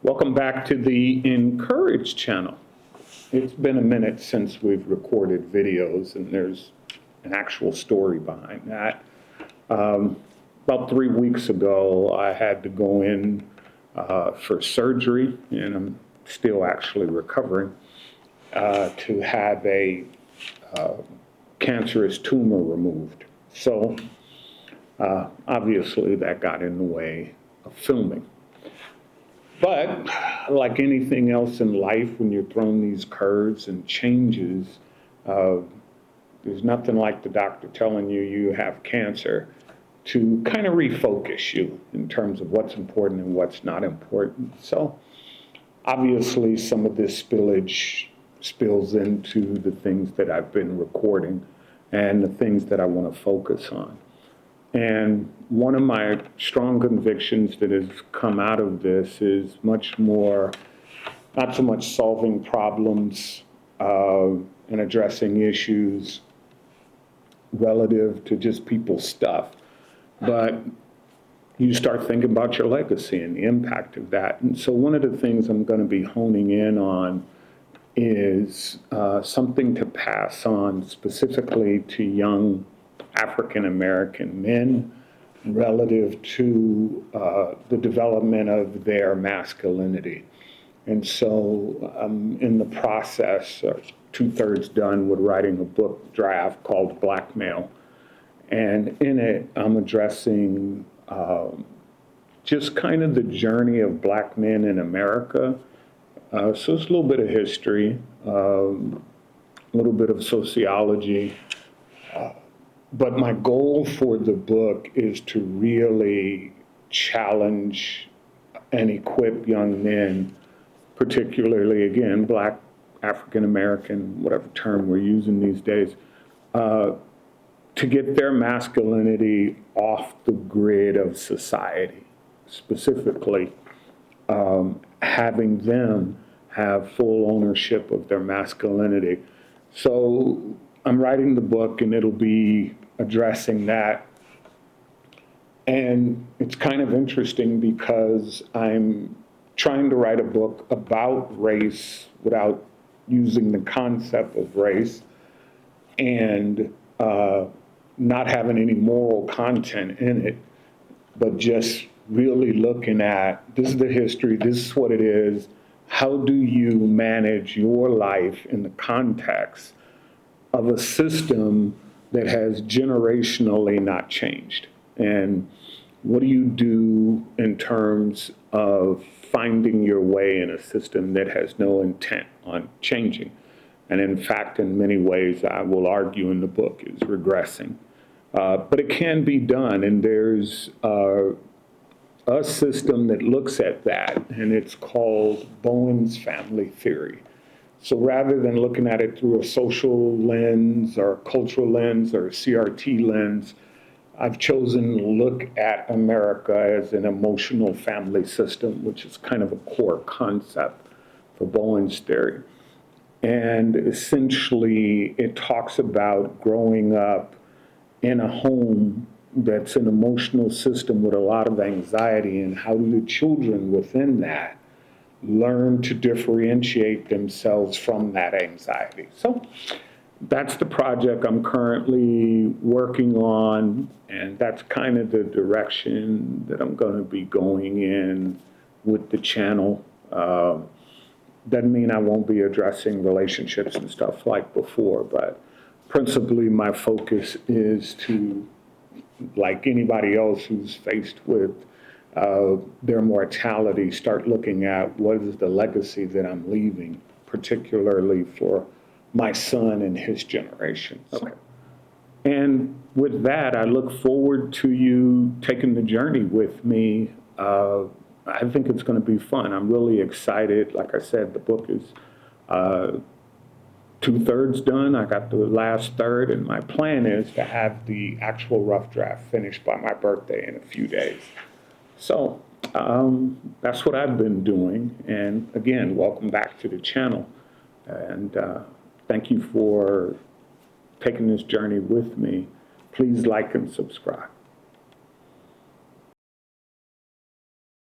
Welcome back to the Encourage channel. It's been a minute since we've recorded videos, and there's an actual story behind that. About 3 weeks ago, I had to go in for surgery, and I'm still actually recovering, to have a cancerous tumor removed. So obviously that got in the way of filming. But like anything else in life, when you're thrown these curves and changes, there's nothing like the doctor telling you you have cancer to kind of refocus you in terms of what's important and what's not important. So obviously some of this spillage spills into the things that I've been recording and the things that I want to focus on. And one of my strong convictions that has come out of this is much more, not so much solving problems and addressing issues relative to just people's stuff, but you start thinking about your legacy and the impact of that. And so one of the things I'm going to be honing in on is something to pass on specifically to young African American men relative to the development of their masculinity. And so I'm in the process, 2/3 done with writing a book draft called Blackmail. And in it, I'm addressing just kind of the journey of black men in America. So it's a little bit of history, a little bit of sociology. But my goal for the book is to really challenge and equip young men, particularly, again, black, African American, whatever term we're using these days, to get their masculinity off the grid of society, specifically having them have full ownership of their masculinity. So I'm writing the book, and it'll be addressing that. And it's kind of interesting because I'm trying to write a book about race without using the concept of race, and not having any moral content in it, but just really looking at, this is the history, this is what it is, how do you manage your life in the context of a system that has generationally not changed? And what do you do in terms of finding your way in a system that has no intent on changing? And in fact, in many ways, I will argue in the book, is regressing. But it can be done, and there's a system that looks at that, and it's called Bowen's family theory. So rather than looking at it through a social lens or a cultural lens or a CRT lens, I've chosen to look at America as an emotional family system, which is kind of a core concept for Bowen's theory. And essentially, it talks about growing up in a home that's an emotional system with a lot of anxiety, and how do the children within that learn to differentiate themselves from that anxiety. So that's the project I'm currently working on, and that's kind of the direction that I'm going to be going in with the channel. Doesn't mean I won't be addressing relationships and stuff like before, but principally my focus is to, like anybody else who's faced with their mortality, start looking at what is the legacy that I'm leaving, particularly for my son and his generation. Okay. And with that, I look forward to you taking the journey with me. I think it's going to be fun. I'm really excited. Like I said, the book is 2/3 done. I got the last third, and my plan is to have the actual rough draft finished by my birthday in a few days. So that's what I've been doing. And again, welcome back to the channel. And thank you for taking this journey with me. Please like and subscribe.